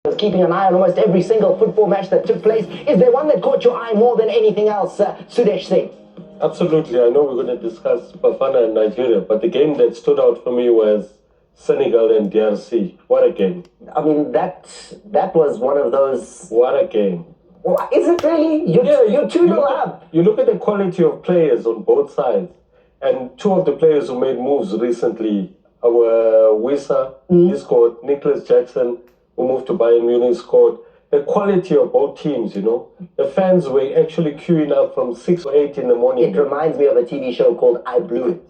was keeping an eye on almost every single football match that took place. Is there one that caught your eye more than anything else, Sudesh Singh? Absolutely. I know we're going to discuss Bafana and Nigeria, but the game that stood out for me was Senegal and DRC. What a game. I mean, that was one of those... What a game. Well, is it really? You're 2-0 up. You look at the quality of players on both sides, and two of the players who made moves recently were Wissa, he scored, Nicholas Jackson, who moved to Bayern Munich, scored. The quality of both teams, the fans were actually queuing up from 6 or 8 in the morning. It reminds me of a TV show called I Blew It.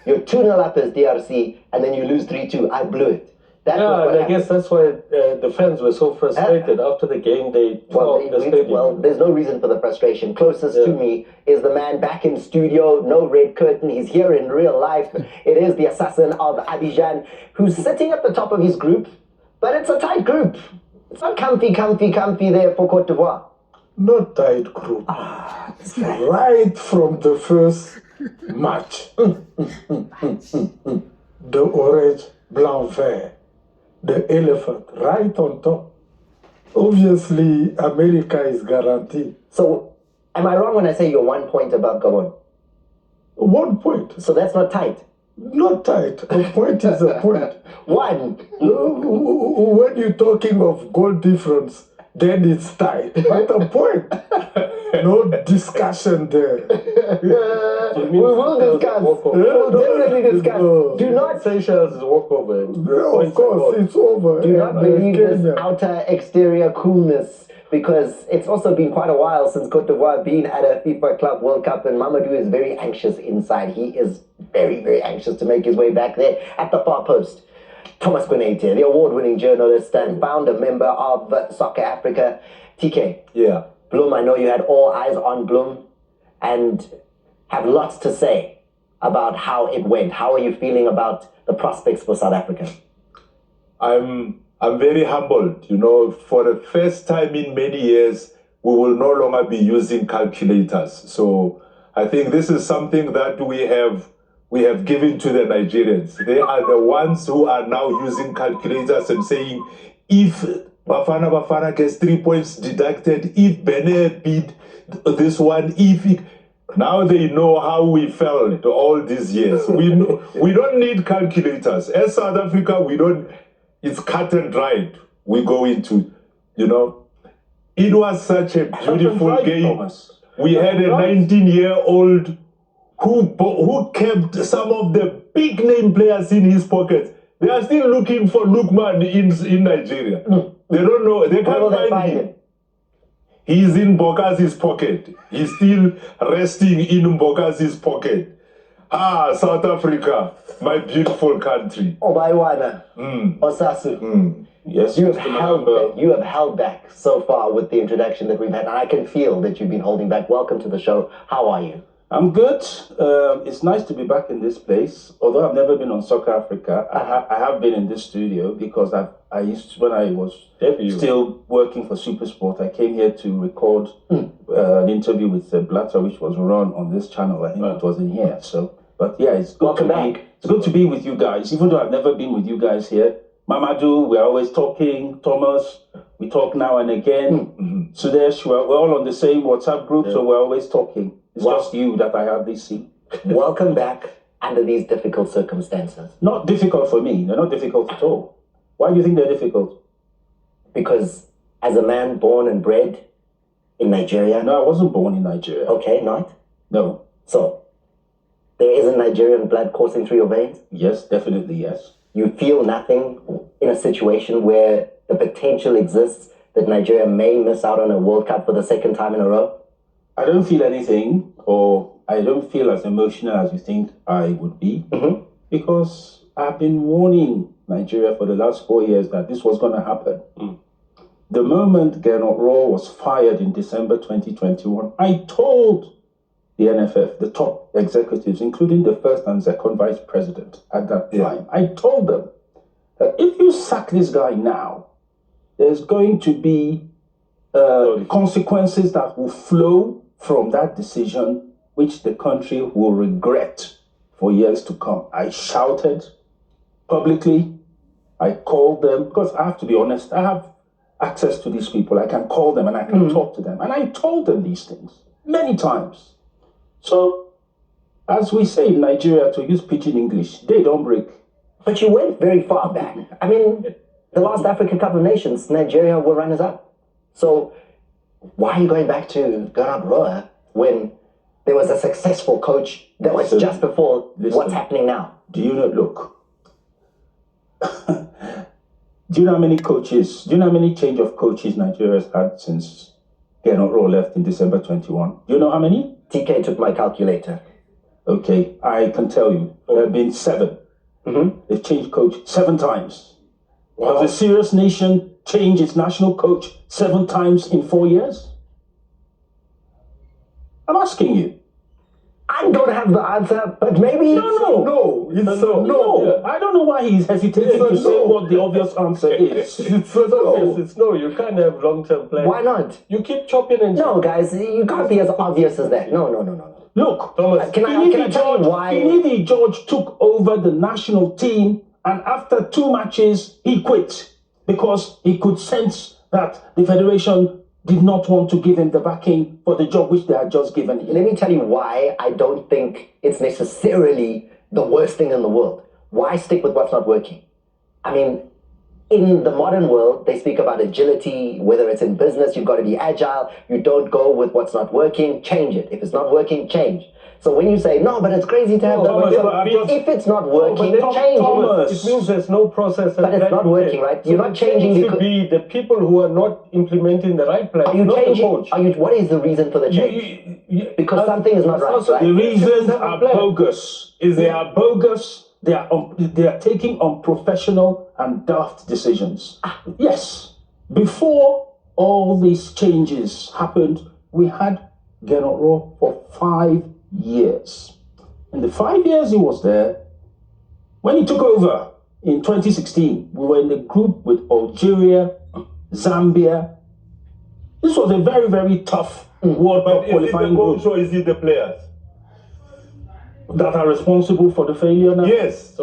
You're 2-0 up as DRC, and then you lose 3-2. I blew it. I guess that's why the fans were so frustrated. After the game, they tore up the stadium. Well, there's no reason for the frustration. Closest to me is the man back in studio, no red curtain. He's here in real life. It is the assassin of Abidjan, who's sitting at the top of his group, but it's a tight group. It's not comfy there for Côte d'Ivoire. Not tight group. Right from the first match. The orange, blanc, vert. The elephant right on top. Obviously, America is guaranteed. So, am I wrong when I say you're 1 point above Gabon? 1 point. So that's not tight? Not tight. A point is a point. One. When you're talking of goal difference, then it's tight. But a point. No discussion there. We will discuss. We'll definitely discuss. Do not... Seychelles is a walkover. Of course, it's over. Do not believe this outer exterior coolness, because it's also been quite a while since Côte d'Ivoire been at a FIFA Club World Cup, and Mamadou is very anxious inside. He is very, very anxious to make his way back there at the far post. Thomas Grenadier, the award-winning journalist and founder member of Soccer Africa. TK. Yeah. Bloom, I know you had all eyes on Bloom and have lots to say about how it went. How are you feeling about the prospects for South Africa? I'm very humbled. For the first time in many years, we will no longer be using calculators. So I think this is something that we have given to the Nigerians. They are the ones who are now using calculators and saying, if Bafana gets 3 points deducted, if Benin beat this one, now they know how we felt all these years. We don't need calculators. As South Africa, it's cut and dried. We go into, it was such a beautiful game. Thomas. We had a 19-year-old who kept some of the big name players in his pocket. They are still looking for Lukman in Nigeria. They don't know. They can't find him. He's in Bokazi's pocket. He's still resting in Bokazi's pocket. South Africa, my beautiful country. Obaiwana, Osasu. Yes, you have held back so far with the introduction that we've had, and I can feel that you've been holding back. Welcome to the show. How are you? I'm good. It's nice to be back in this place. Although I've never been on Soccer Africa, I have been in this studio because I used to, when I was still working for SuperSport, I came here to record an interview with Blatter, which was run on this channel. I think it was in here. So, but yeah, it's good It's good to be with you guys, even though I've never been with you guys here. Mamadou, we're always talking. Thomas, we talk now and again. Sudesh, we're all on the same WhatsApp group, so we're always talking. It's just you that I have this seat. Welcome back under these difficult circumstances. Not difficult for me. They're not difficult at all. Why do you think they're difficult? Because as a man born and bred in Nigeria... No, I wasn't born in Nigeria. Okay, not? No. So, there isn't Nigerian blood coursing through your veins? Yes, definitely yes. You feel nothing in a situation where the potential exists that Nigeria may miss out on a World Cup for the second time in a row? I don't feel anything, or I don't feel as emotional as you think I would be, because I've been warning Nigeria for the last 4 years that this was going to happen. The moment Gernot Rohr was fired in December 2021, I told the NFF, the top executives, including the first and second vice president at that time, I told them that if you sack this guy now, there's going to be consequences that will flow from that decision, which the country will regret for years to come. I shouted publicly. I called them, because I have to be honest, I access to these people. I can call them and I can talk to them. And I told them these things many times. So, as we say in Nigeria, to use pidgin English, they don't break. But you went very far back. I mean, the last African Cup of Nations, Nigeria were runners-up. So why are you going back to Gernot Rohr when there was a successful coach that was just before what's happening now? Do you know, look, do you know how many coaches, do you know how many change of coaches Nigeria has had since Gernot Rohr left in December 21? Do you know how many? TK took my calculator. Okay, I can tell you, there have been 7. They've changed coach 7 times. Wow. Does a serious nation change its national coach 7 times in 4 years? I'm asking you. I don't have the answer, but maybe No, I don't know why he's hesitating to say what the obvious answer is. It's obvious. It's no. You can't have long-term plans. Why not? You keep chopping and No, guys, you can't be as obvious as that. No. Look, Thomas, Can I tell you why? Inedi George took over the national team, and after 2 matches, he quit because he could sense that the federation did not want to give him the backing for the job which they had just given him. Let me tell you why I don't think it's necessarily the worst thing in the world. Why stick with what's not working? I mean, in the modern world, they speak about agility, whether it's in business, you've got to be agile. You don't go with what's not working, change it. If it's not working, change. So when you say, no, but it's crazy to have if it's not working, change it. It means there's no process. But it's not working, right? You're not changing because... be the people who are not implementing the right plan. Are you not changing? The coach. What is the reason for the change? Because something is not right, right? The reasons are bogus. They are bogus. They are taking unprofessional and daft decisions. Yes. Before all these changes happened, we had Gernot Rohr for 5 years. In the 5 years he was there, when he took over in 2016, we were in the group with Algeria, Zambia. This was a very, very tough World Cup qualifying group. So is it the players that are responsible for the failure now? Yes,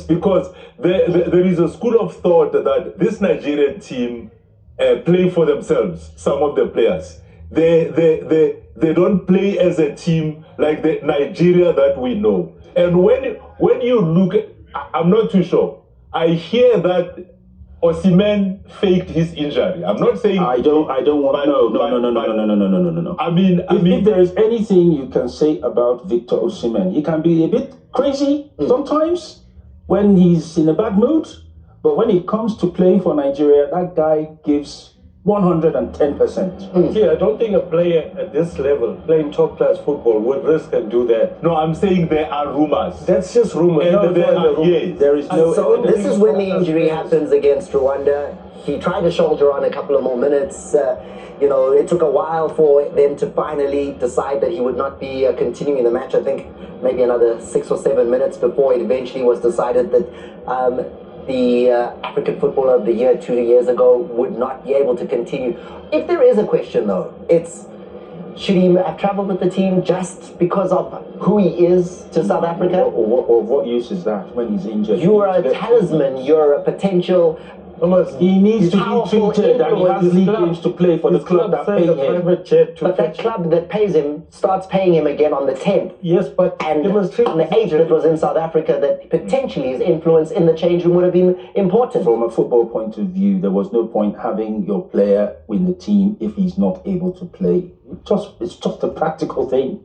because there is a school of thought that this Nigerian team play for themselves. Some of the players, they don't play as a team like the Nigeria that we know. And when you look, I'm not too sure. I hear that Osimhen faked his injury. I'm not saying I don't want no. I mean, if there is anything you can say about Victor Osimhen, he can be a bit crazy sometimes when he's in a bad mood, but when it comes to playing for Nigeria, that guy gives 110%. See, I don't think a player at this level playing top class football would risk and do that. No, I'm saying there are rumors. That's just rumors. There is no. So this is when the injury happens against Rwanda. He tried to soldier on a couple of more minutes. It took a while for them to finally decide that he would not be continuing the match. I think maybe another 6 or 7 minutes before it eventually was decided that the African Footballer of the Year 2 years ago would not be able to continue. If there is a question, though, it's should he have traveled with the team just because of who he is to South Africa? Or what use is that when he's injured? You are a talisman. You're a potential... He needs to be treated and he has league games to play for the club that pays him. But that club that pays him starts paying him again on the 10th. Yes, but and on the 8th that was in South Africa, that potentially his influence in the change room would have been important. From a football point of view, there was no point having your player in the team if he's not able to play. It's just a practical thing.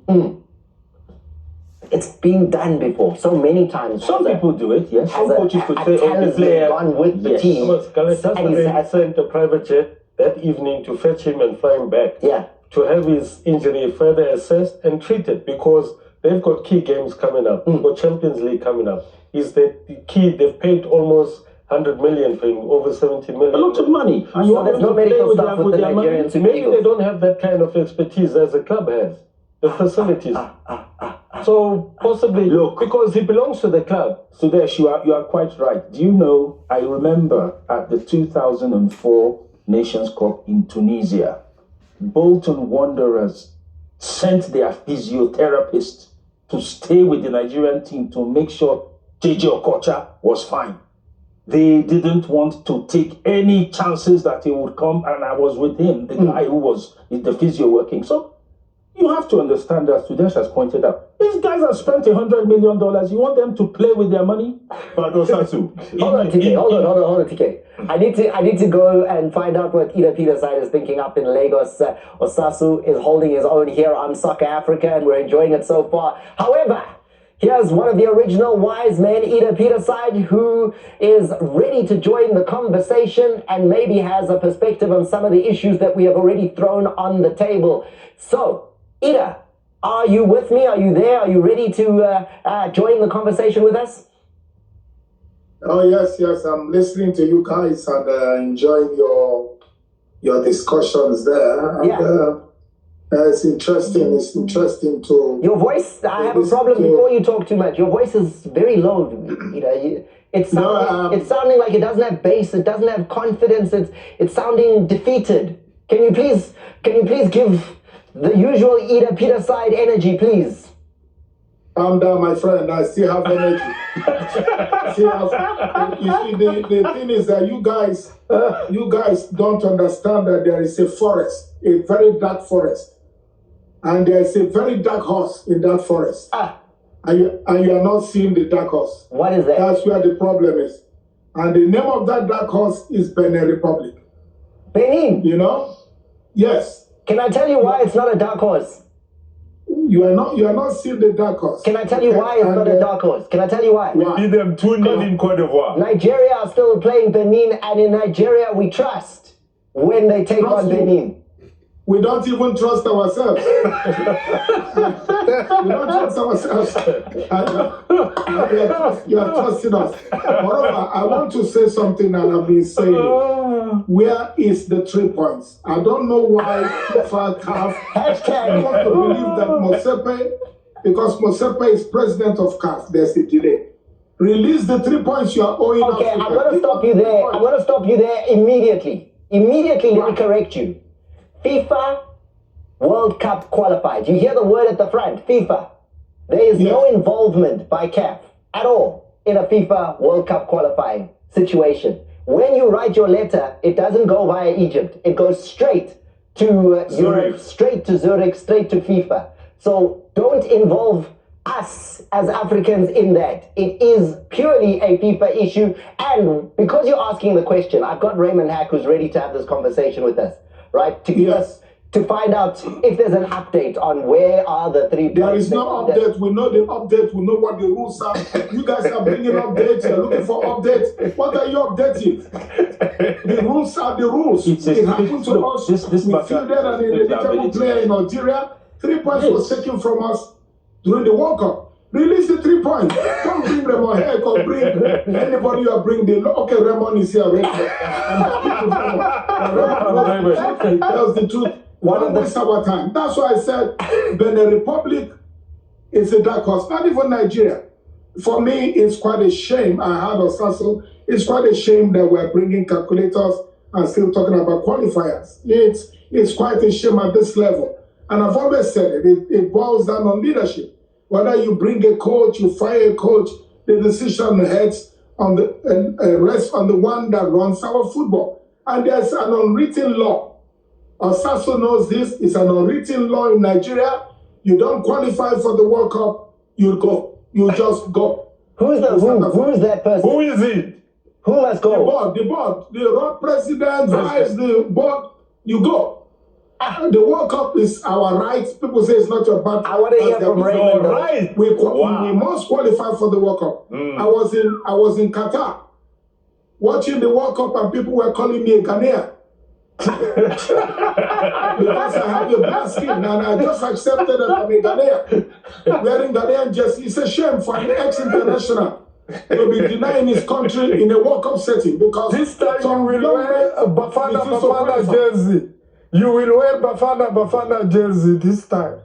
It's been done before so many times. Some people do it, yes. Some coaches could say, the player gone with the team. Galatasaray sent a private jet that evening to fetch him and fly him back. Yeah. To have his injury further assessed and treated because they've got key games coming up. They've got Champions League coming up. Is the key? They've paid almost 100 million for him, over 70 million. A lot of money. And so there's no medical staff with the Nigerian Super Maybe they don't have that kind of expertise as the club has. The facilities. So possibly, look, because he belongs to the club. Sudesh, you are quite right. Do you know, I remember at the 2004 Nations Cup in Tunisia, Bolton Wanderers sent their physiotherapist to stay with the Nigerian team to make sure JJ Okocha was fine. they didn't want to take any chances that he would come, and I was with him, the guy who was the physio working. So you have to understand that Sudesh has pointed out. These guys have spent $100 million. You want them to play with their money? But Osasu, Hold on, TK. I need to go and find out what Ida Peterside is thinking up in Lagos. Osasu is holding his own here on Soccer Africa, and we're enjoying it so far. However, here's one of the original wise men, Ida Peterside, who is ready to join the conversation and maybe has a perspective on some of the issues that we have already thrown on the table. So, Ida, are you with me? Are you there? Are you ready to join the conversation with us? Oh, yes, I'm listening to you guys and enjoying your discussions there. And, it's interesting to... Your voice, I have a problem before you talk too much. Your voice is very low. It's sounding like it doesn't have bass, it doesn't have confidence, it's sounding defeated. Can you please give the usual Ida Peterside energy, please? Calm down, my friend. I still have energy. The thing is that you guys don't understand that there is a forest, a very dark forest, and there is a very dark horse in that forest. And you are not seeing the dark horse. What is that? That's where the problem is. And the name of that dark horse is Benin Republic. Benin? You know? Yes. Can I tell you why it's not a dark horse? You are not seeing the dark horse. Can I tell you why it's not a dark horse? Can I tell you why? We beat them 2-0 in Cote d'Ivoire. Nigeria are still playing Benin, and in Nigeria we trust when they take on Benin. We don't even trust ourselves. We don't trust ourselves. You are trusting us. Moreover, I want to say something, and I've been saying it. Where is the 3 points? I don't know why FIFA CAF want to believe that Mosepe, because Mosepe is president of CAF, there's a delay. Release the 3 points you are owing. Okay, Africa. I'm going to stop you there. I'm going to stop you there immediately. Let me correct you. FIFA World Cup qualified. You hear the word at the front, FIFA. There is no involvement by CAF at all in a FIFA World Cup qualifying situation. When you write your letter, it doesn't go via Egypt. It goes straight to Europe, straight to Zurich, straight to FIFA. So don't involve us as Africans in that. It is purely a FIFA issue. And because you're asking the question, I've got Raymond Hack who's ready to have this conversation with us. Right, to give us, to find out if there's an update on where are the 3 points. There is no update. We know the update. We know what the rules are. You guys are bringing updates. You're looking for updates. What are you updating? The rules are the rules. It happened to us. We fielded an ineligible player in Nigeria. 3 points was taken from us during the World Cup. Release the 3 points. Don't bring Raymond Heck or bring anybody you are bringing. Okay, Raymond is here already. That's the truth. Don't waste our time. That's why I said Benin Republic is a dark horse. Not even Nigeria. For me, it's quite a shame. I had Osasu. It's quite a shame that we're bringing calculators and still talking about qualifiers. It's quite a shame at this level. And I've always said it boils down on leadership. Whether you bring a coach, you fire a coach, the decision rests on the one that runs our football. And there's an unwritten law. Osasu knows this. It's an unwritten law in Nigeria. You don't qualify for the World Cup, you go. You just go. Who's that person? Who is it? Who must go? The board. The road president, vice, the board, you go. The World Cup is our right. People say it's not your battle. I want to hear from Raymond. Right. We must qualify for the World Cup. I was in Qatar watching the World Cup, and people were calling me a Ghanaian because I have a black skin, and I just accepted that I'm a Ghanaian wearing Ghanaian jersey. It's a shame for an ex-international to be denying his country in a World Cup setting because this time you will wear a Bafana jersey. You will wear Bafana jersey this time.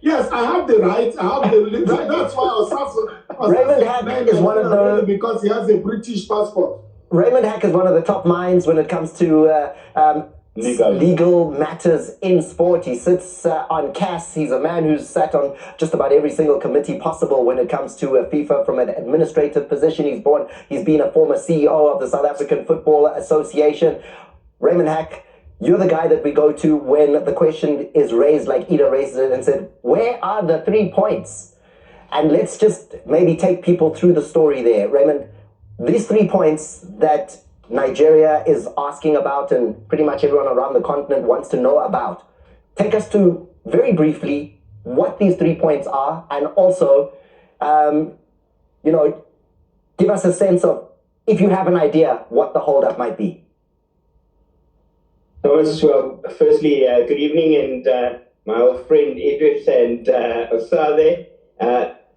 Yes, I have the right. I have the right. That's why Osasu Raymond Hack is one of the because he has a British passport. Raymond Hack is one of the top minds when it comes to legal matters in sport. He sits on CAS. He's a man who's sat on just about every single committee possible when it comes to FIFA from an administrative position. He's been a former CEO of the South African Football Association. Raymond Hack, you're the guy that we go to when the question is raised, like Ida raised it and said, where are the 3 points? And let's just maybe take people through the story there. Raymond, these 3 points that Nigeria is asking about and pretty much everyone around the continent wants to know about. Take us to, very briefly, what these 3 points are, and also, give us a sense of, if you have an idea, what the holdup might be. Thomas, well, firstly, good evening, and my old friend Idris and Osade.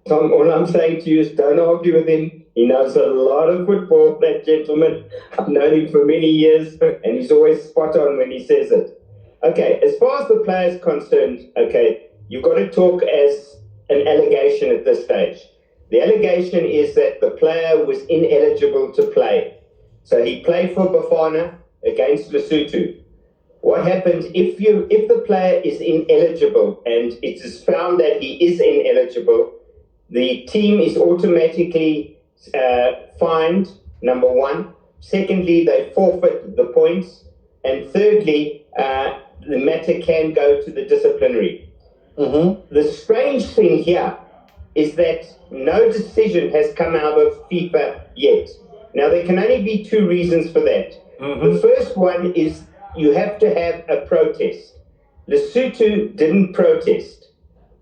Tom, all I'm saying to you is don't argue with him. He knows a lot of football, that gentleman. I've known him for many years, and he's always spot on when he says it. Okay, as far as the player is concerned, okay, you've got to talk as an allegation at this stage. The allegation is that the player was ineligible to play. So he played for Bafana against Lesotho. What happens if the player is ineligible and it is found that he is ineligible, the team is automatically fined, number one. Secondly, they forfeit the points. And thirdly, the matter can go to the disciplinary. Mm-hmm. The strange thing here is that no decision has come out of FIFA yet. Now, there can only be 2 reasons for that. Mm-hmm. The first one is you have to have a protest. Lesotho didn't protest,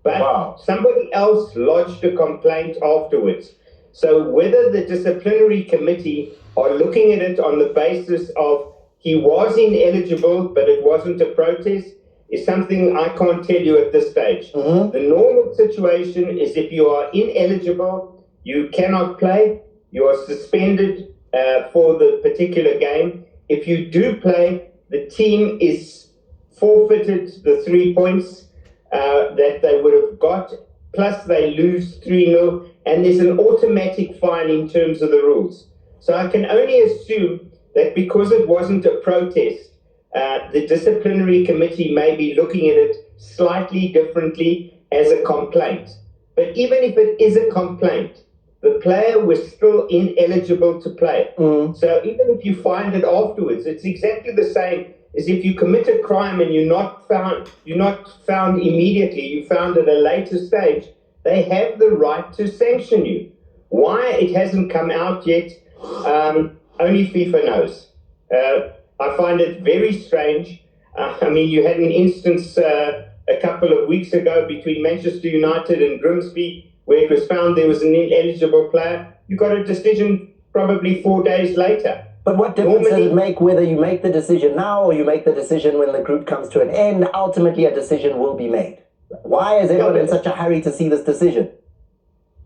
but somebody else lodged a complaint afterwards. So whether the disciplinary committee are looking at it on the basis of he was ineligible, but it wasn't a protest, is something I can't tell you at this stage. Mm-hmm. The normal situation is if you are ineligible, you cannot play, you are suspended for the particular game. If you do play, the team is forfeited the 3 points that they would have got, plus they lose 3-0, and there's an automatic fine in terms of the rules. So I can only assume that because it wasn't a protest, the disciplinary committee may be looking at it slightly differently as a complaint. But even if it is a complaint, the player was still ineligible to play. Mm. So even if you find it afterwards, it's exactly the same as if you commit a crime and you're not found immediately, you found at a later stage, they have the right to sanction you. Why it hasn't come out yet, only FIFA knows. I find it very strange. I mean, you had an instance a couple of weeks ago between Manchester United and Grimsby where it was found there was an ineligible player. You got a decision probably 4 days later. But what difference does it make whether you make the decision now or you make the decision when the group comes to an end? Ultimately, a decision will be made. Why is everyone in such a hurry to see this decision?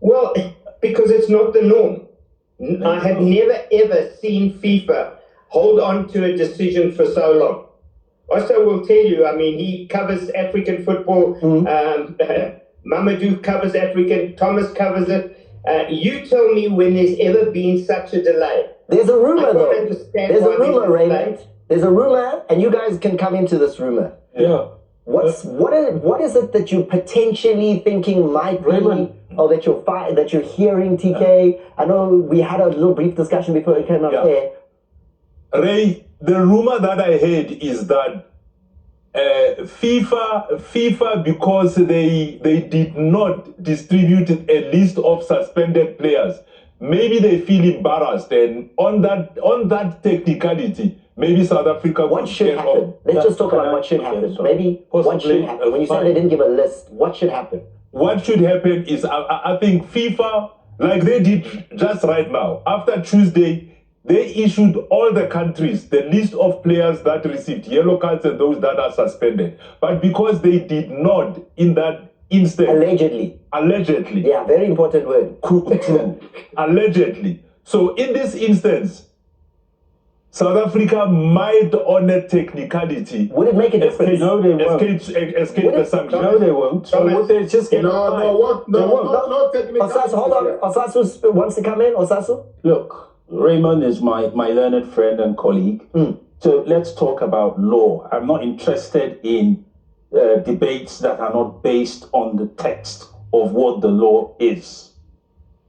Well, because it's not the norm. I have never, ever seen FIFA hold on to a decision for so long. Also, will tell you, I mean, he covers African football. Mamadou covers African. Thomas covers it. You tell me when there's ever been such a delay. There's a rumor, though. There's a rumor, Raymond. There's a rumor, and you guys can come into this rumor. Yeah. What is it that you're potentially thinking might be, or that you're hearing, TK? I know we had a little brief discussion before it came up there. Ray, the rumor that I heard is that FIFA, because they did not distribute a list of suspended players, maybe they feel embarrassed, and on that technicality, maybe South Africa. What should happen? Let's just talk about what should happen. Maybe what should happen. When you say they didn't give a list, what should happen? What should happen is, I think FIFA, like they did just right now, after Tuesday, they issued all the countries the list of players that received yellow cards and those that are suspended. But because they did not in that instance... Allegedly. Yeah, very important word. True. Allegedly. So in this instance, South Africa might, on a technicality... Would it make a difference? No, they won't. Escape the sanction. No, they won't. So what they just get... No technicality. Osasu, hold on. Osasu wants to come in. Osasu? Look, Raymond is my learned friend and colleague. So let's talk about law. I'm not interested in debates that are not based on the text of what the law is.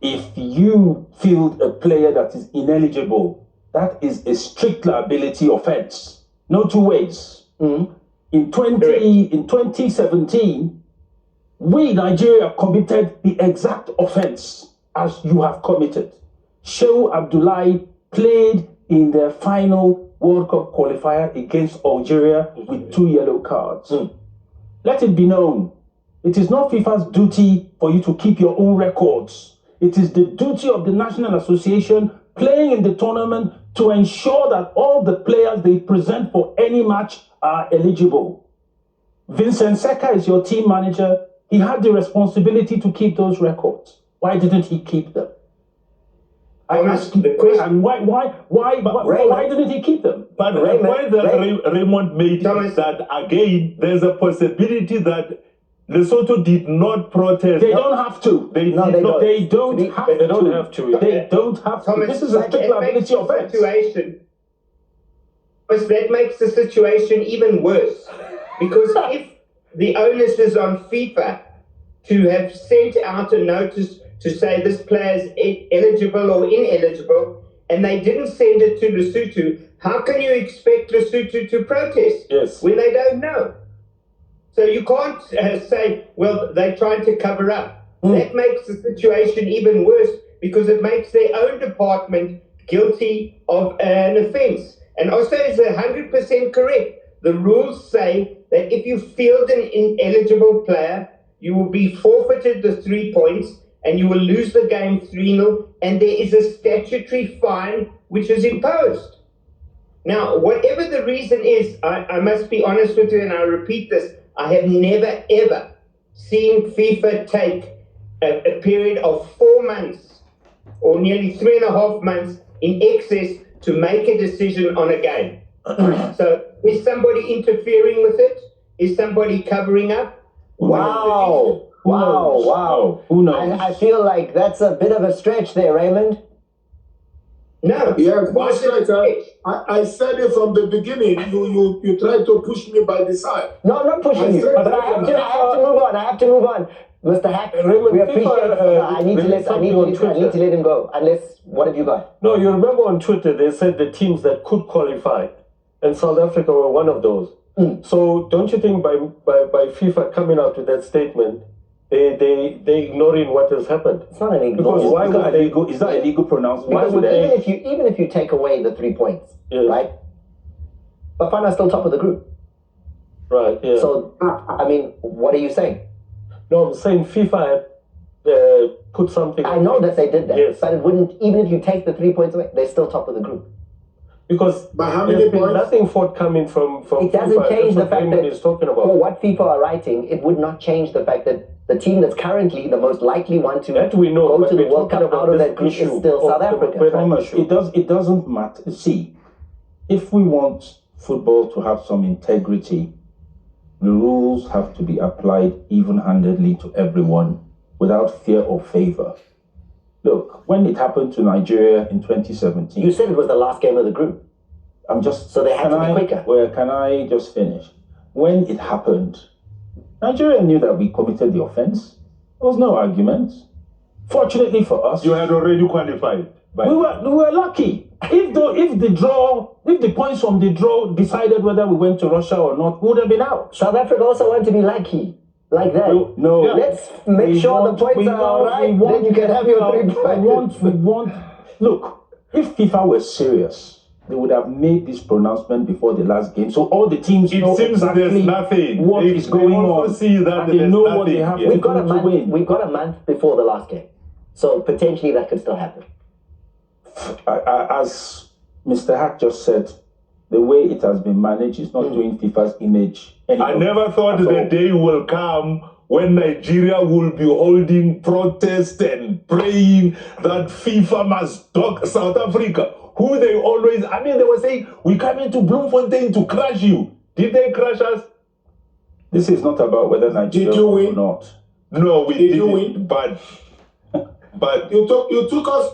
If you field a player that is ineligible, that is a strict liability offense. No two ways. Mm-hmm. In 2017, we, Nigeria, committed the exact offense as you have committed. Shehu Abdullahi played in their final World Cup qualifier against Algeria with 2 yellow cards. Let it be known, it is not FIFA's duty for you to keep your own records. It is the duty of the National Association playing in the tournament to ensure that all the players they present for any match are eligible. Vincent Seka is your team manager. He had the responsibility to keep those records. Why didn't he keep them? I ask you the question. Why didn't he keep them? But the point that Raymond made is that, again, there's a possibility that Lesotho did not protest. They don't have to. They don't have to. This is a strict liability offense. But that makes the situation even worse. Because if the onus is on FIFA to have sent out a notice to say this player is eligible or ineligible, and they didn't send it to Lesotho, how can you expect Lesotho to protest when they don't know? So you can't say, well, they're trying to cover up. That makes the situation even worse because it makes their own department guilty of an offense. And also is 100% correct. The rules say that if you field an ineligible player, you will be forfeited the 3 points and you will lose the game 3-0, and there is a statutory fine which is imposed. Now, whatever the reason is, I must be honest with you, and I repeat this, I have never, ever seen FIFA take a period of 4 months or nearly 3.5 months in excess to make a decision on a game. So is somebody interfering with it? Is somebody covering up? Wow. Who knows? I feel like that's a bit of a stretch there, Raymond. No. Yes, but I said it from the beginning. You tried to push me by the side. No, I'm not pushing you. But I have to move on. I have to move on. Mr. Hack, we appreciate I need to let him go. Unless, what have you got? No, you remember on Twitter they said the teams that could qualify, and South Africa were one of those. So don't you think by FIFA coming out with that statement, they ignoring what has happened? It's not an ignoring. Because why would they go? Is that a legal pronouncement? Because even if you take away the 3 points, right? Bafana's still top of the group. Right. Yeah. So I mean, what are you saying? No, I'm saying FIFA put something. I know that they did that, yes. but it wouldn't. Even if you take the 3 points away, they're still top of the group. Because by how many points? Nothing forthcoming from it doesn't FIFA. change the fact that is talking about. For what FIFA are writing, it would not change the fact that the team that's currently the most likely one to that we know, go to the World Cup out of that group is still South Africa. Thomas, it doesn't matter. See, if we want football to have some integrity, the rules have to be applied even-handedly to everyone without fear or favor. Look, when it happened to Nigeria in 2017... You said it was the last game of the group. So they had to be quicker. Well, can I just finish? When it happened, Nigeria knew that we committed the offense. There was no argument. Fortunately for us... You had already qualified. We were lucky. If the points from the draw decided whether we went to Russia or not, we would have been out. South Africa also want to be lucky. Like that. No. Let's make sure the points are all right. Then you can have your 3 points. We want. Look, if FIFA were serious, they would have made this pronouncement before the last game. So all the teams know exactly what is going on. See that and they know what they have to We've got do to win. We've got a month before the last game. So potentially that could still happen. As Mr. Hack just said, the way it has been managed is not doing FIFA's image anymore. I never thought the day will come when Nigeria will be holding protests and praying that FIFA must dog South Africa, who they always, they were saying, we come into Bloemfontein to crush you. Did they crush us? This is not about whether Nigeria will or not. No, we didn't win, but you took us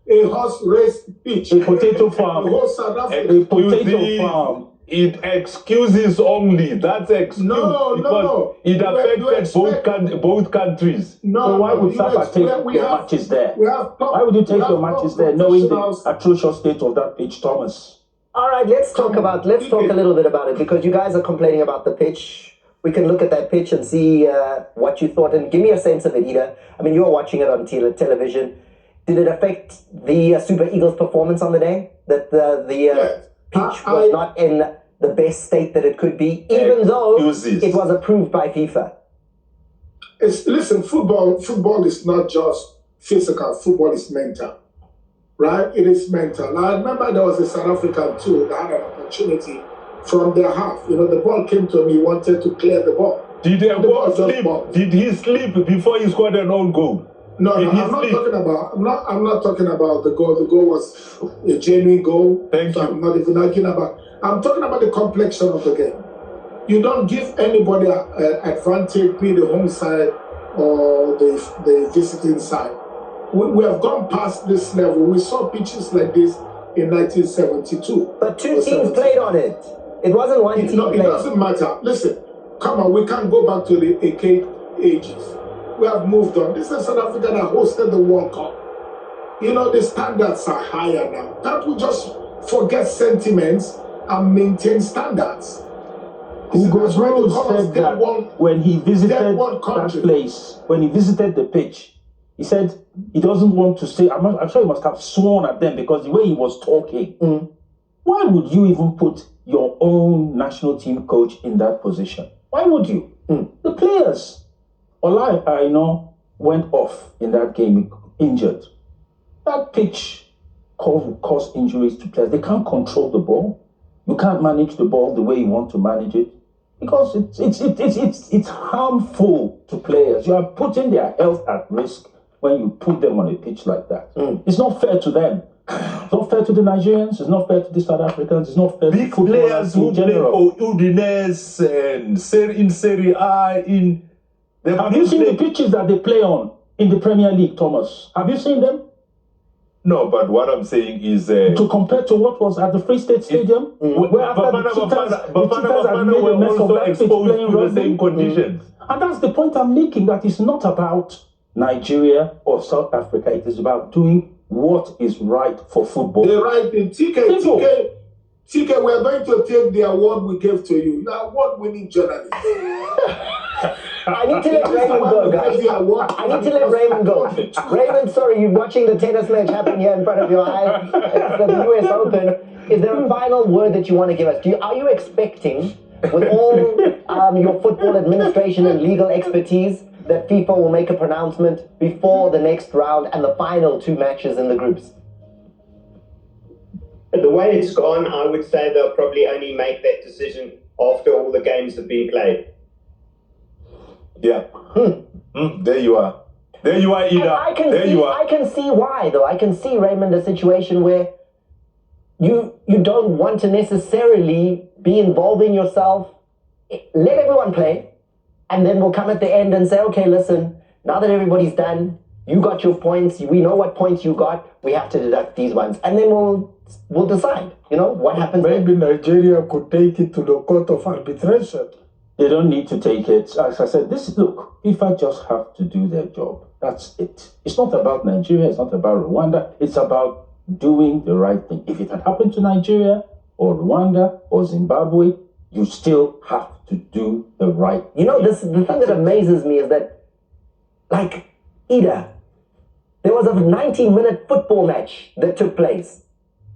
a horse race pitch. A potato farm. The whole South Africa. A potato farm. It excuses only. That's excuse. No. It affected both countries. No, so why would Safa take your matches there? Why would you take your matches there, knowing the atrocious state of that pitch, Thomas? All right, let's talk a little bit about it, because you guys are complaining about the pitch. We can look at that pitch and see what you thought, and give me a sense of it, Ida. I mean, you were watching it on television. Did it affect the Super Eagles' performance on the day? That the pitch was not in the best state that it could be, even though it was approved by FIFA? Listen, football is not just physical. Football is mental, right? It is mental. I remember there was a South African too that had an opportunity from their half. You know, the ball came to me, wanted to clear the ball. Did he sleep before he scored an own goal? No, I'm not talking about the goal. The goal was a genuine goal. Thank you. I'm not even arguing about. I'm talking about the complexion of the game. You don't give anybody an advantage, be the home side or the visiting side. We have gone past this level. We saw pitches like this in 1972. But two teams played on it. It wasn't one team playing. It doesn't matter. Listen, come on, we can't go back to the archaic ages. We have moved on. This is South Africa that hosted the World Cup. You know, the standards are higher now. Can't we just forget sentiments and maintain standards? Hugo Brown said that when he visited that place, when he visited the pitch, he said he doesn't want to say, I'm sure he must have sworn at them, because the way he was talking, why would you even put your own national team coach in that position? Why would you? The players. Olai, I know, went off in that game, injured. That pitch caused injuries to players. They can't control the ball. You can't manage the ball the way you want to manage it, because it's harmful to players. You are putting their health at risk when you put them on a pitch like that. It's not fair to them. It's not fair to the Nigerians. It's not fair to the South Africans. It's not fair to players who play for Udinese and in Serie A. Have you seen the pitches that they play on in the Premier League, Thomas? Have you seen them? No, but what I'm saying is... to compare to what was at the Free State Stadium, where after the cheaters had made a mess of that pitch playing to the same conditions. And that's the point I'm making, that it's not about Nigeria or South Africa. It is about doing what is right for football. The right thing. TK, we are going to take the award we gave to you. You are award-winning journalist. I need to let Raymond go, guys. I need to let Raymond go. Raymond, sorry, you're watching the tennis match happen here in front of your eyes. It's the US Open. Is there a final word that you want to give us? Are you expecting, with all your football administration and legal expertise, that FIFA will make a pronouncement before the next round and the final two matches in the groups? The way it's gone, I would say they'll probably only make that decision after all the games have been played. Yeah. There you are. There you are, Ida. I can see why, though. I can see, Raymond, a situation where you don't want to necessarily be involving yourself. Let everyone play, and then we'll come at the end and say, okay, listen, now that everybody's done, you got your points, we know what points you got, we have to deduct these ones. And then we'll decide, what happens. Maybe Nigeria could take it to the court of arbitration. They don't need to take it. As I said, FIFA just have to do their job. That's it. It's not about Nigeria, it's not about Rwanda, it's about doing the right thing. If it had happened to Nigeria or Rwanda or Zimbabwe, you still have to do the right thing. The thing that amazes me is that, Ida, there was a 90-minute football match that took place.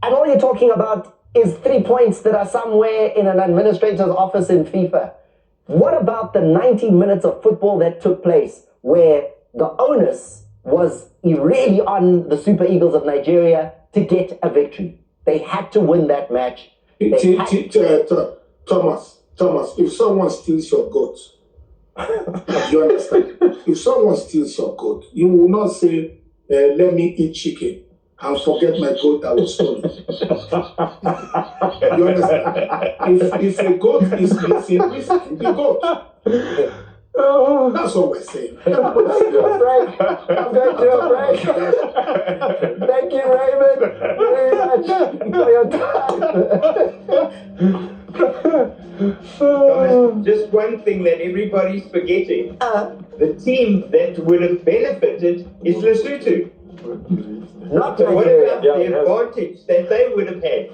And all you're talking about is 3 points that are somewhere in an administrator's office in FIFA. What about the 90 minutes of football that took place where the onus was really on the Super Eagles of Nigeria to get a victory? They had to win that match. Thomas, if someone steals your goat, you understand? If someone steals your goat, you will not say, let me eat chicken and forget my goat that was stolen. You understand? If a goat is missing, the goat. That's what we're saying. I'm going to a break. Thank you, Raymond, very much for your time. Thomas, just one thing that everybody's forgetting. The team that would have benefited is Lesotho. Not So what Nigeria. about the advantage that they would have had?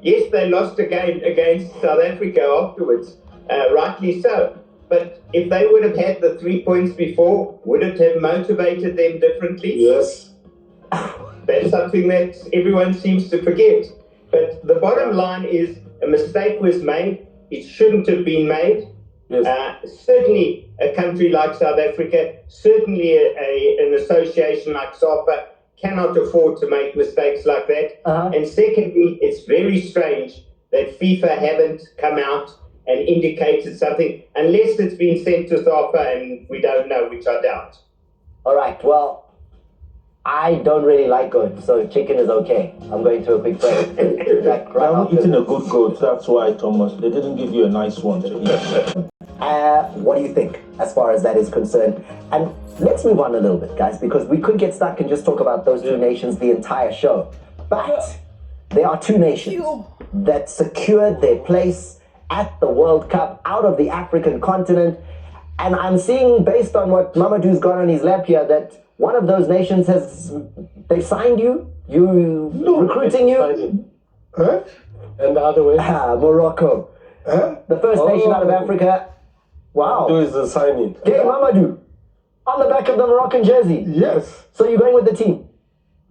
Yes, they lost a game against South Africa afterwards, rightly so. But if they would have had the 3 points before, would it have motivated them differently? Yes. That's something that everyone seems to forget. But the bottom line is a mistake was made. It shouldn't have been made. Yes. Certainly a country like South Africa, certainly an association like SAPA cannot afford to make mistakes like that. And secondly, it's very strange that FIFA haven't come out and indicated something, unless it's been sent to SAPA and we don't know, which I doubt. All right, well, I don't really like goat, so chicken is okay. I'm going to a quick break. I'm eating a good goat, that's why, Thomas. They didn't give you a nice one to eat. What do you think as far as that is concerned? And let's move on a little bit, guys, because we could get stuck and just talk about those two nations the entire show. But there are two nations that secured their place at the World Cup out of the African continent. And I'm seeing, based on what Mamadou's got on his lap here, that one of those nations they signed you? Recruiting you? Huh? And the other way? Morocco. Huh? The first nation out of Africa. Wow. Who is the signing? Gay Mamadou. On the back of the Moroccan jersey. Yes, So you're going with the team?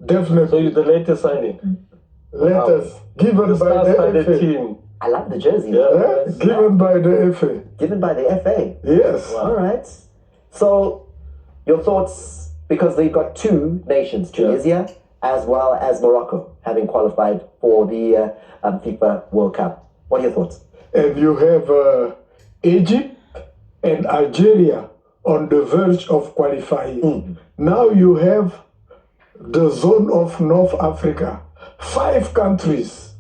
So definitely. you're the latest signing? Letters given The by the star-studded FA. team. I love the jersey. Yeah. Given by the FA. Given by the FA. Yes. All right. So, your thoughts, because they've got two nations, Tunisia as well as Morocco, having qualified for the FIFA World Cup. What are your thoughts? And you have Egypt and Algeria on the verge of qualifying. Now you have the zone of North Africa. 5 countries.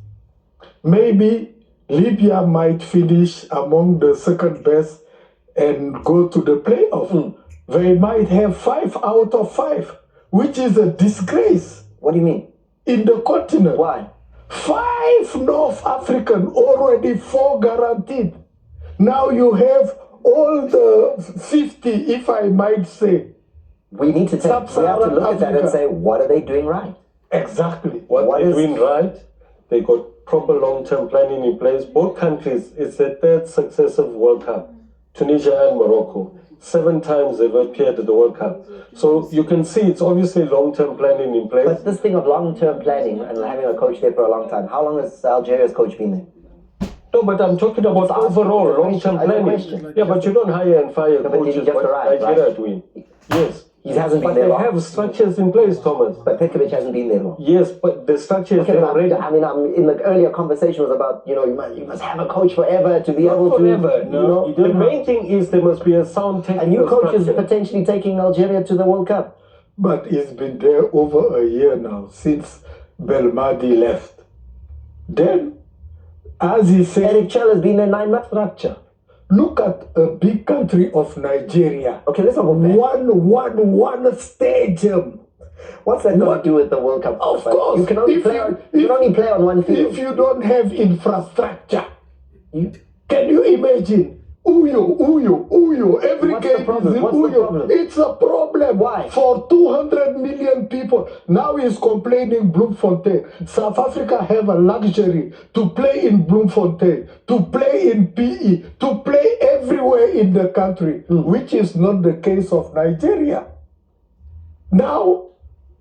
Maybe Libya might finish among the second best and go to the playoff. They might have 5 out of 5, which is a disgrace What do you mean? in the continent. Why? 5 North African, already 4 guaranteed. Now you have all the 50, if I might say. We need to we have to look at that and Africa. say, what are they doing right? Exactly. What they're doing right, they got proper long-term planning in place. Both countries, it's their third successive World Cup. Tunisia and Morocco. 7 times they've appeared at the World Cup. So you can see it's obviously long-term planning in place. But this thing of long-term planning and having a coach there for a long time, how long has Algeria's coach been there? No, but I'm talking about overall long-term planning. Yeah, but you don't hire and fire but did he coaches. just What arrive, Nigeria right? doing? Yes. He hasn't been But there they long. have structures in place, Thomas. But Petkovic hasn't been there long. Yes, but the structure is Okay, there but already. I mean, in the earlier conversation was about, you must have a coach forever to be able Forever. to, No, the main thing is there must be a sound technical a new coach is structure. potentially taking Algeria to the World Cup. But it's been there over a year now since Belmadi left. Then, as he said, Eric Chell has been there 9 months. structure. Look at a big country of Nigeria. Okay, let's not go back. One stadium. What's that got to do with the World Cup? Of course. You can only If play you- on, you can only play on one field. If you don't have infrastructure, can you imagine? Uyo. Every What's the game problem? is in What's the Uyo. problem? It's a problem. Why? For 200 million people. Now he's complaining Bloemfontein. South Africa have a luxury to play in Bloemfontein, to play in PE, to play everywhere in the country, which is not the case of Nigeria. Now,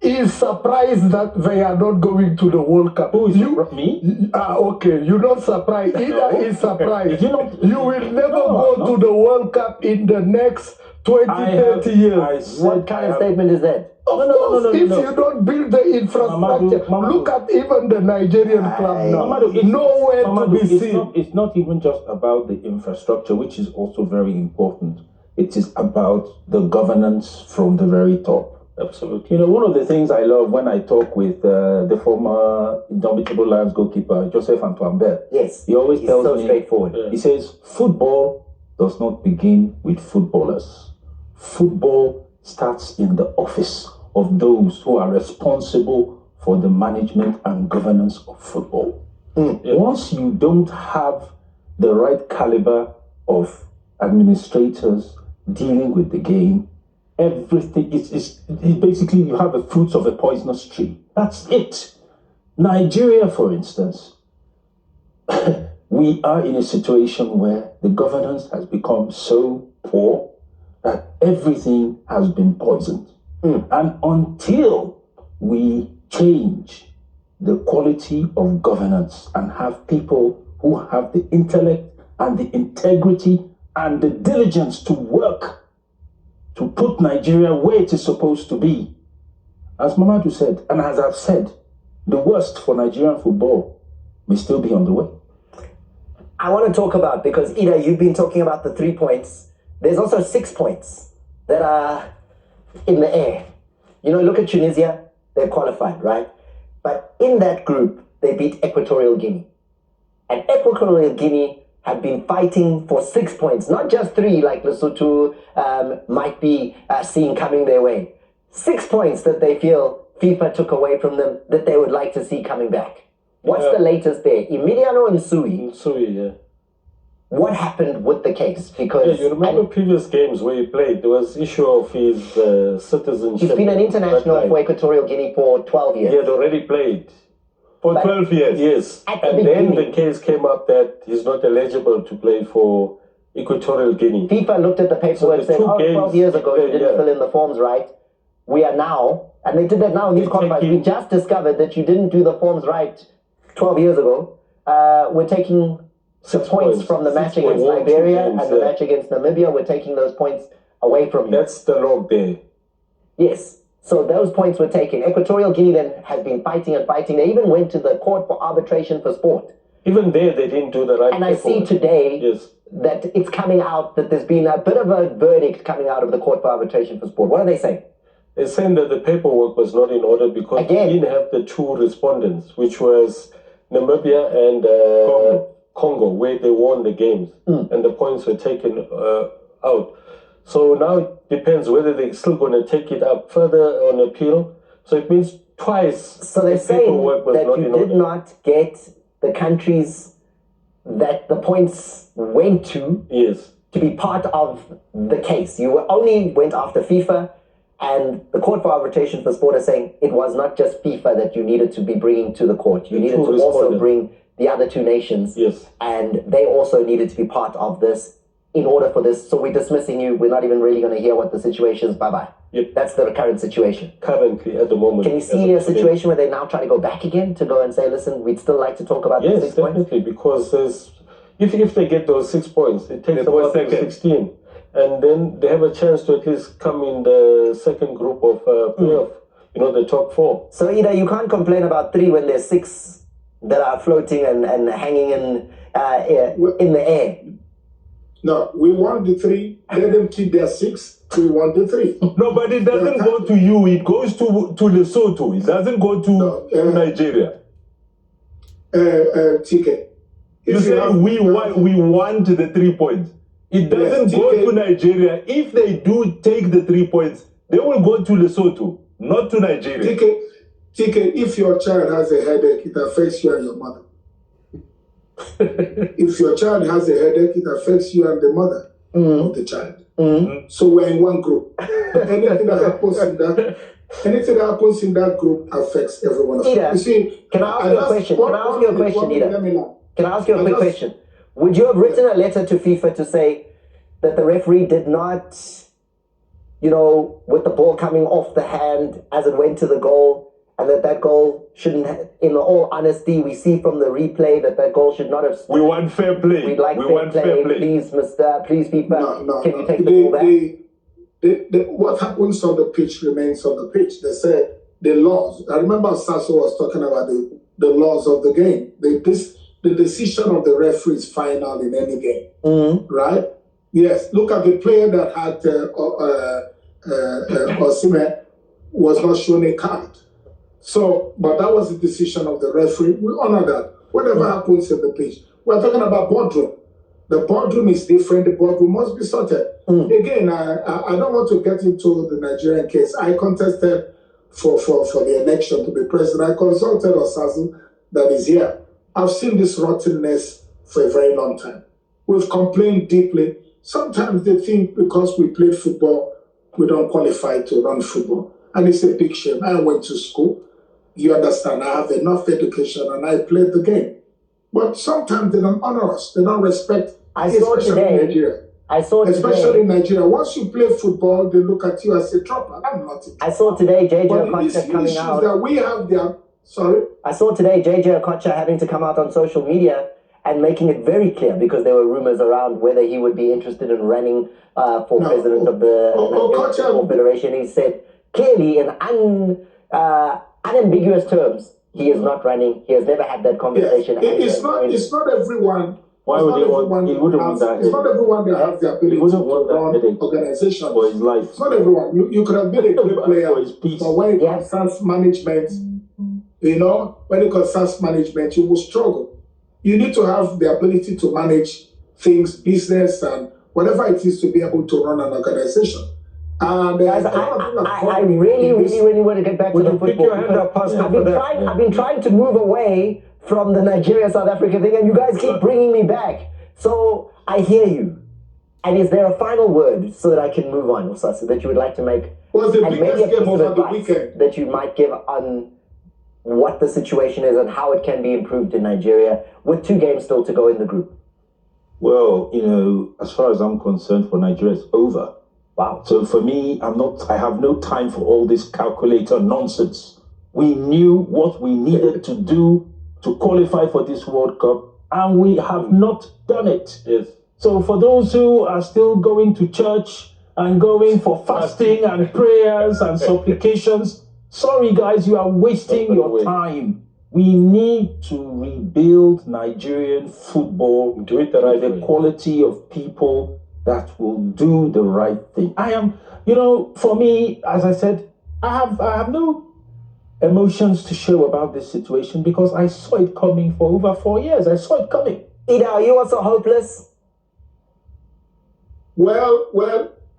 is surprised that they are not going to the World Cup. Who is me? Okay, you're not surprised. Ida is surprised. You don't- You will never No, go to the World Cup in the next 20, 30 years. What kind of statement is that? Of course, if you don't build the infrastructure, Mamadou. look at even the Nigerian club now. Mamadou, it's- Nowhere Mamadou, to be it's seen. It's not even just about the infrastructure, which is also very important. It is about the governance from the very top. Absolutely. You know, one of the things I love when I talk with the former Indomitable Lions goalkeeper, Joseph Antoine Bell, Yes. he always He's tells so me, straightforward. he says, football does not begin with footballers. Football starts in the office of those who are responsible for the management and governance of football. Once you don't have the right caliber of administrators dealing with the game, everything is basically you have the fruits of a poisonous tree. That's it. Nigeria, for instance, we are in a situation where the governance has become so poor that everything has been poisoned. And until we change the quality of governance and have people who have the intellect and the integrity and the diligence to work to put Nigeria where it is supposed to be, as Mamadou said, and as I've said, the worst for Nigerian football may still be on the way. I want to talk about, because Ida, you've been talking about the 3 points. There's also 6 points that are in the air. You know, look at Tunisia, they're qualified, right? But in that group, they beat Equatorial Guinea. And Equatorial Guinea have been fighting for 6 points, not just 3 like Lesotho might be seeing coming their way. 6 points that they feel FIFA took away from them that they would like to see coming back. What's the latest there? Emiliano Nsui. Nsui, yeah. What happened with the case? Because you remember previous games where he played, there was issue of his citizenship. He's been an international for Equatorial Guinea for 12 years. He had already played. For 12 years. Yes. And then the case came up that he's not eligible to play for Equatorial Guinea. FIFA looked at the paperwork and said, 12 years ago you didn't fill in the forms right. We are now, and they did that now in these qualifiers. We just discovered that you didn't do the forms right 12 years ago. We're taking 6 points from the match against Liberia and the match against Namibia. We're taking those points away from you. That's the log there. Yes. So those points were taken. Equatorial Guinea then has been fighting and fighting. They even went to the court for arbitration for sport. Even there, they didn't do the right And I see today that it's coming out that there's been a bit of a verdict coming out of the court for arbitration for sport. What are they saying? They're saying that the paperwork was not in order because they didn't have the 2 respondents, which was Namibia and Congo, where they won the games. And the points were taken out. So now it depends whether they're still going to take it up further on appeal. So it means twice. So they're saying that you did not get the countries that the points went to to be part of the case. You only went after FIFA, and the Court for Arbitration for Sport is saying it was not just FIFA that you needed to be bringing to the court. You needed to also bring the other 2 nations. And they also needed to be part of this in order for this. So we're dismissing you. We're not even really going to hear what the situation is. Bye-bye. That's the current situation. Currently, at the moment. Can you see a situation where they now try to go back again to go and say, listen, we'd still like to talk about the 6 points? Yes, definitely, because if they get those 6 points, it takes them up to 16. And then they have a chance to at least come in the second group of playoff, the top 4. So Ida, you can't complain about 3 when there's 6 that are floating and hanging in the air. No, we want the 3. Let them keep their 6. We want the 3. No, but it doesn't go to you. It goes to Lesotho. It doesn't go to Nigeria. TK. You say we want the 3 points. It doesn't go to Nigeria. If they do take the 3 points, they will go to Lesotho, not to Nigeria. TK, if your child has a headache, it affects you and your mother. If your child has a headache, it affects you and the mother of the child. So we're in one group. Anything that happens in that group affects everyone else. Ida, can I ask you a question? Can I ask you a question, Ida? Can I ask you a quick question? Would you have written a letter to FIFA to say that the referee did not, with the ball coming off the hand as it went to the goal, and that goal shouldn't have, in all honesty, we see from the replay that goal should not have stood. We want fair play. We'd like fair play. Please, please, FIFA, can you take the ball back? What happens on the pitch remains on the pitch. They said the laws. I remember Sasso was talking about the laws of the game. The decision of the referee is final in any game, right? Yes. Look at the player that had Osimhen was not shown a card. So, but that was the decision of the referee. We honor that. Whatever happens in the pitch. We're talking about boardroom. The boardroom is different. The boardroom must be sorted. Again, I don't want to get into the Nigerian case. I contested for the election to be president. I consulted Osazu that is here. I've seen this rottenness for a very long time. We've complained deeply. Sometimes they think because we played football, we don't qualify to run football. And it's a big shame. I went to school. You understand, I have enough education and I played the game. But sometimes they don't honor us. They don't respect, especially in Nigeria. Especially in Nigeria. Once you play football, they look at you as a dropper. I'm not a dropper. I saw today JJ Okocha coming out. That we have their, sorry? I saw today JJ Okocha having to come out on social media and making it very clear, because there were rumors around whether he would be interested in running for president of the Nigerian Football Federation. He said clearly in unambiguous terms, he is not running. He has never had that conversation. Yes. It's not everyone. Why would he want? He wouldn't want that. It's not everyone that has the ability to run an organization for his life. It's not everyone. You could have been a great player, but when it concerns management, when it concerns management, you will struggle. You need to have the ability to manage things, business, and whatever it is to be able to run an organization. And guys, I really want to get back to the football. I've been trying to move away from the Nigeria-South Africa thing, and you guys keep bringing me back. So I hear you. And is there a final word so that I can move on, Osasi, that you would like to make? What's the biggest game over the weekend that you might give on what the situation is and how it can be improved in Nigeria with 2 games still to go in the group? Well, as far as I'm concerned, for Nigeria, it's over. Wow. So for me, I have no time for all this calculator nonsense. We knew what we needed to do to qualify for this World Cup, and we have not done it. Yes. So for those who are still going to church and going for fasting and prayers and supplications, sorry guys, you are wasting your time. We need to rebuild Nigerian football, do it the right way. The quality of people that will do the right thing. I am, for me, as I said, I have no emotions to show about this situation because I saw it coming for over 4 years. I saw it coming. Ida, are you also hopeless? Well,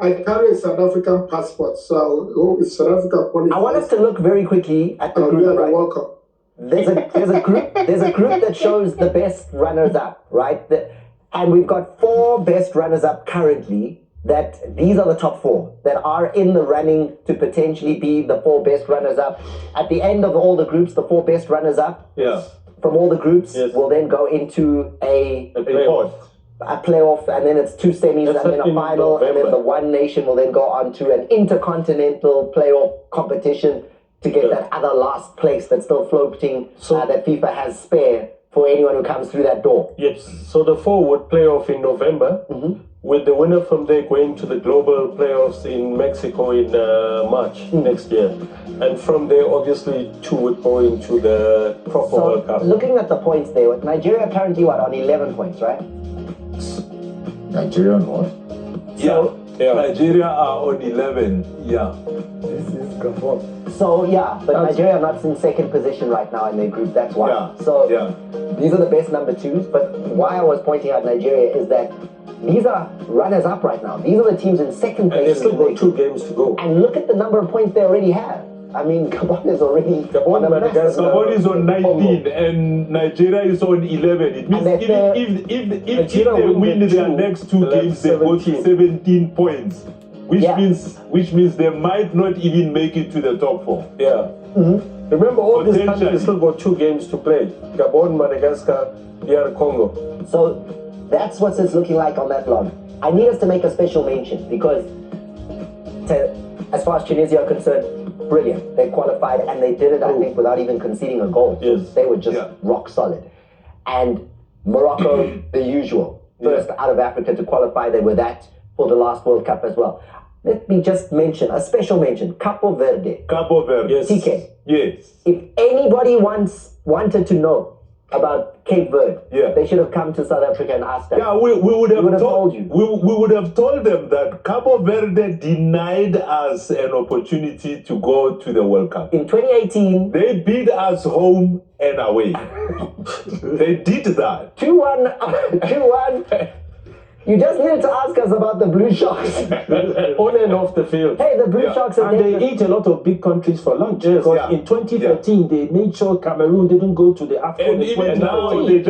I carry a South African passport, so if South Africa qualifies, I want us to look very quickly at the group. Right? Welcome. There's a group that shows the best runners up, right? And we've got 4 best runners up currently. That these are the top 4 that are in the running to potentially be the 4 best runners up. At the end of all the groups, the 4 best runners up from all the groups will then go into a playoff, and then it's 2 semis, and then a final, and then the one nation will then go on to an intercontinental playoff competition to get that other last place that's still floating, that FIFA has spare for anyone who comes through that door. Yes, so the 4 would play off in November, with the winner from there going to the global playoffs in Mexico in March next year. And from there, obviously, 2 would go into the proper World Cup. Looking at the points there, Nigeria currently, on 11 points, right? Nigeria on what? Nigeria are on 11, This is Gabon. So, but Nigeria are not in second position right now in their group, that's why. These are the best number 2s, but why I was pointing out Nigeria is that these are runners up right now. These are the teams in second place. And they still got 2 games to go. And look at the number of points they already have. I mean, Gabon is already Gabon is on 19 and Nigeria is on 11. It means if they win their next 2 games, they go to 17 points, which means they might not even make it to the top 4. Remember, all these countries still got 2 games to play: Gabon, Madagascar, DR Congo. So that's what it's looking like on that log. I need us to make a special mention because, as far as Tunisia are concerned, brilliant. They qualified and they did it, I think, without even conceding a goal. Yes. They were just rock solid. And Morocco, the usual. First out of Africa to qualify. They were that for the last World Cup as well. Let me just mention, a special mention, Cabo Verde. Cabo Verde. Yes. TK. Yes. If anybody wanted to know about Cape Verde, they should have come to South Africa and asked us. Yeah, we would have told you. We would have told them that Cabo Verde denied us an opportunity to go to the World Cup. In 2018, they beat us home and away. They did that. 2-1. You just need to ask us about the Blue Sharks. On and off the field. Hey, the Blue Sharks are and they eat a lot of big countries for lunch. Because in 2013, they made sure Cameroon didn't go to the AFCON. And even now, they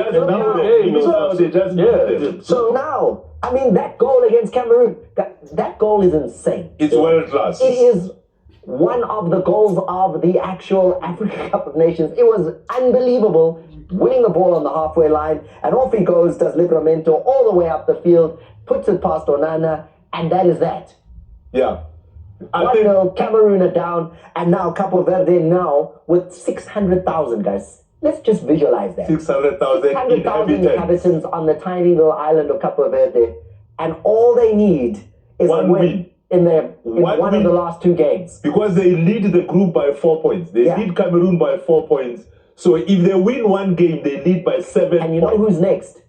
just So now, I mean, that goal against Cameroon, that goal is insane. It's world class. It is one of the goals of the actual Africa Cup of Nations. It was unbelievable. Winning the ball on the halfway line, and off he goes, does Livramento all the way up the field, puts it past Onana, and that is that. Yeah. 1-0, Cameroon are down, and now Capo Verde now with 600,000, guys. Let's just visualize that. 600,000 inhabitants on the tiny little island of Capo Verde, and all they need is one a win. In one of the last two games. Because they lead the group by 4 points. They lead Cameroon by 4 points. So if they win one game, they lead by 7 And you know who's next?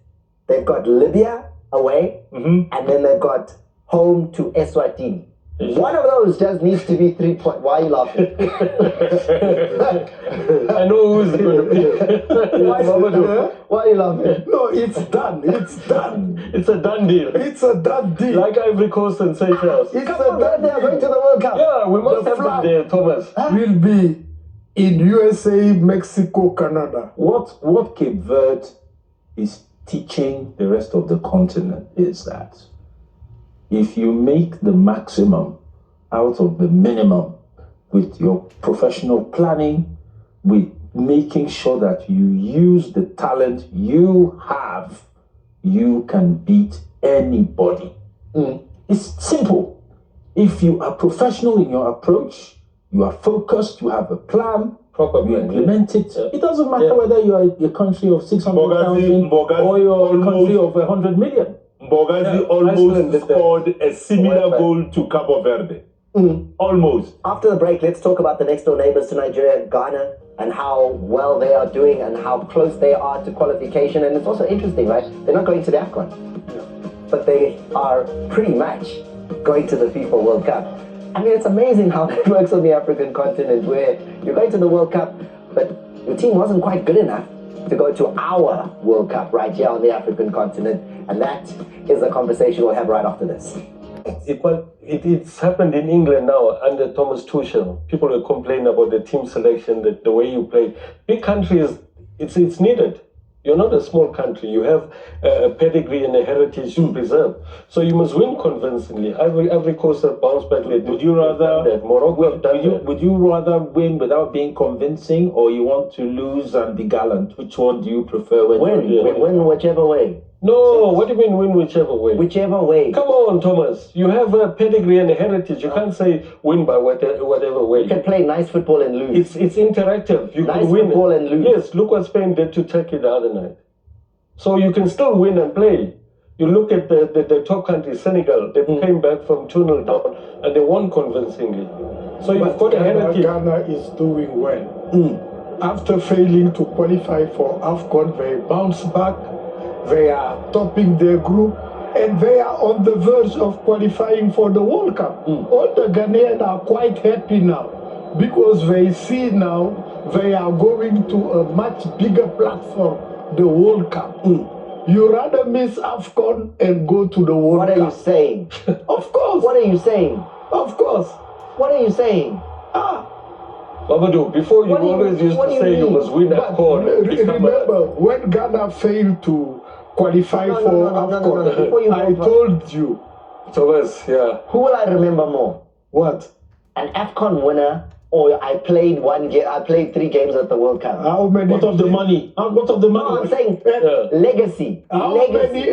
They've got Libya away, and then they've got home to Eswatini. One of those just needs to be 3 points. Why are you laughing? I know who's going to be. Why are you laughing? No, it's done. It's done. It's a done deal. It's a done deal. Like Ivory Coast and Seychelles. It's Come on, they are going to the World Cup. Yeah, we must The have flag. them there, Thomas. will be in USA, Mexico, Canada. What Cape Verde is teaching the rest of the continent is that if you make the maximum out of the minimum with your professional planning, with making sure that you use the talent you have, you can beat anybody. It's simple. If you are professional in your approach, you are focused, you have a plan, you implement it. It doesn't matter whether you are a country of 600,000 or you're a country of 100 million. Bogazi almost scored a similar goal to Cabo Verde. Almost. After the break, let's talk about the next door neighbors to Nigeria, Ghana, and how well they are doing and how close they are to qualification. And it's also interesting, right? They're not going to the AFCON, but they are pretty much going to the FIFA World Cup. I mean, it's amazing how that works on the African continent, where you're going to the World Cup, but your team wasn't quite good enough to go to our World Cup right here on the African continent. And that is a conversation we'll have right after this. It's happened in England now under Thomas Tuchel. People will complain about the team selection, the way you play. Big countries, it's needed. You're not a small country. You have a pedigree and a heritage to preserve. So you must win convincingly. Every Coast have bounced back. Would you rather Morocco would you rather win without being convincing, or you want to lose and be gallant? Which one do you prefer? Win whichever way. No, what do you mean win whichever way? Whichever way. Come on, Thomas. You have a pedigree and a heritage. You can't say win by whatever way. You can play nice football and lose. It's interactive. You Nice can win football and lose. Yes, look what Spain did to Turkey the other night. So you can still win and play. You look at the top country, Senegal. They came back from 2-0 down and they won convincingly. So you've got a heritage. Ghana is doing well. After failing to qualify for AFCON, they bounce back. They are topping their group, and they are on the verge of qualifying for the World Cup. All the Ghanaians are quite happy now, because they see now they are going to a much bigger platform, the World Cup. You rather miss AFCON and go to the World Cup. What are you saying? Of course. What are you saying? Of course. What are you saying? Babadou, before you always used to say you must win AFCON. Remember, when Ghana failed to qualify for AFCON, Before you I move on. told you. Thomas, yeah. Who will I remember more? What? An AFCON winner, or I played 3 games at the World Cup? How many? What of the money? What of the money? No, I'm saying legacy. How Legacy.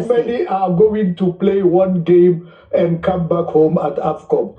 many are going to play one game and come back home at AFCON?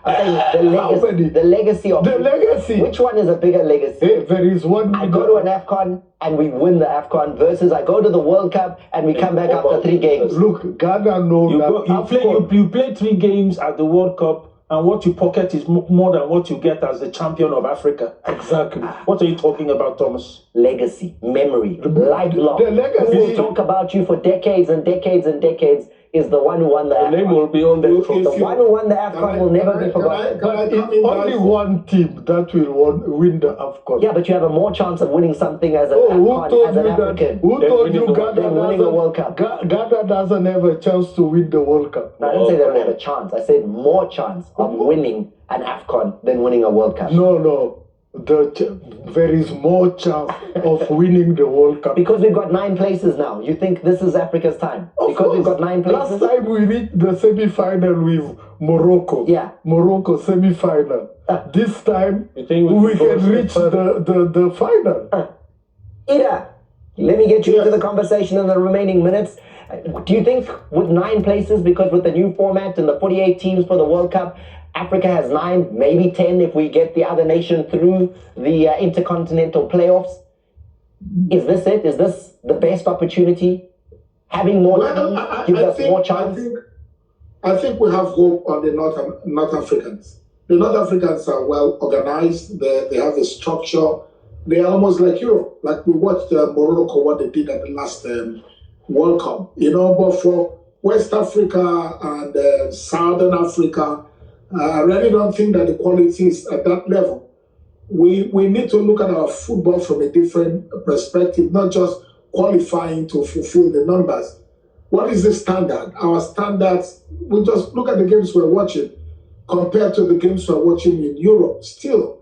I'm saying the legacy of The legacy. Which one is a bigger legacy? There is one. I go to an AFCON and we win the AFCON versus I go to the World Cup and we come back after 3 games. Look, Ghana know that You play 3 games at the World Cup, and what you pocket is more than what you get as the champion of Africa. Exactly. What are you talking about, Thomas? Legacy, memory, lifelong. The legacy. Who will talk about you for decades and decades and decades is the one who won the The name AFCON. will be on the trophy. The one who won the AFCON will never be forgotten. But it's only one team that will win the AFCON. Yeah, but you have a more chance of winning something as an Who AFCON, told as an you African. that? Who Then told winning you the- Ghana then winning a World Cup? Ghana doesn't have a chance to win the World Cup. No, I didn't say they don't have a chance. I said more chance of winning an AFCON than winning a World Cup. No. There is more chance of winning the World Cup. Because we've got 9 places now. You think this is Africa's time? Of Because we've course. got 9 places? Last time we reached the semi-final with Morocco. Yeah. Morocco semi-final. This time You think we go can reach the final. Ida, let me get you into the conversation in the remaining minutes. Do you think with 9 places, because with the new format and the 48 teams for the World Cup, Africa has 9, maybe 10 if we get the other nation through the intercontinental playoffs? Is this it? Is this the best opportunity? Having more teams gives us more chance? I think we have hope on the North Africans. The North Africans are well organized. They have a structure. They are almost like Europe. Like we watched Morocco, what they did at the last World Cup. But for West Africa and Southern Africa, I really don't think that the quality is at that level. We need to look at our football from a different perspective, not just qualifying to fulfill the numbers. What is the standard? Our standards, we just look at the games we're watching compared to the games we're watching in Europe. Still,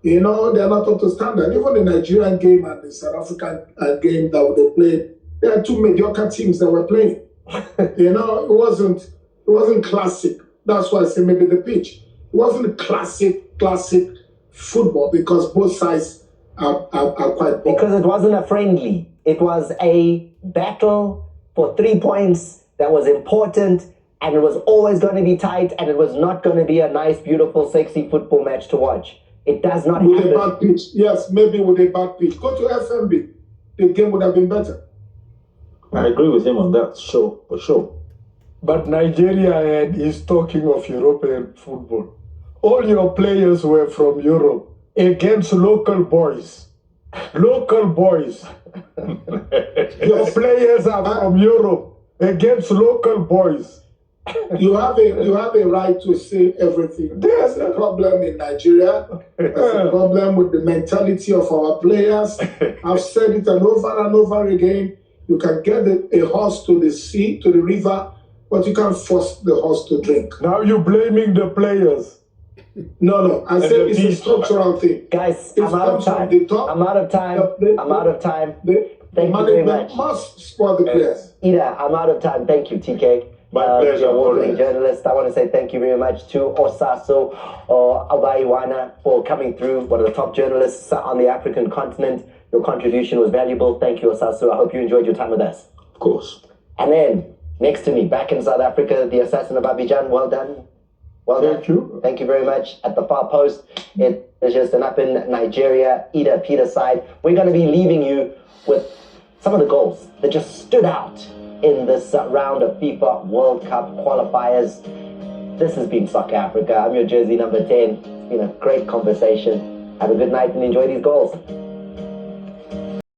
they're not up to standard. Even the Nigerian game and the South African game that they played, there are 2 mediocre teams that were playing. It wasn't classic. That's why I say maybe the pitch. It wasn't classic football because both sides are quite bold. Because it wasn't a friendly. It was a battle for 3 points that was important, and it was always going to be tight, and it was not going to be a nice, beautiful, sexy football match to watch. It does not with happen. a bad pitch. Yes, maybe with a bad pitch. Go to FMB. The game would have been better. I agree with him on that, for sure. But Nigeria is talking of European football. All your players were from Europe against local boys. Local boys. Your players are from Europe against local boys. You have a right to say everything. There's a problem in Nigeria. There's a problem with the mentality of our players. I've said it over and over again. You can get a horse to the sea, to the river, but you can't force the horse to drink. Now you're blaming the players. No. I said it's a structural thing. Guys, It's I'm out of time. I'm out of time. Thank you very much. Must support the players. Ida, I'm out of time. Thank you, TK. My pleasure. Award-winning journalist. I want to say thank you very much to Osaso Abaiwana for coming through, one of the top journalists on the African continent. Your contribution was valuable. Thank you, Osaso. I hope you enjoyed your time with us. Of course. And then, next to me, back in South Africa, the assassin of Abidjan. Well done. Thank you. Thank you very much. At the far post, it is just an up in Nigeria, Ida Peter side. We're going to be leaving you with some of the goals that just stood out in this round of FIFA World Cup qualifiers. This has been Soccer Africa. I'm your jersey number 10. It's been a great conversation. Have a good night and enjoy these goals.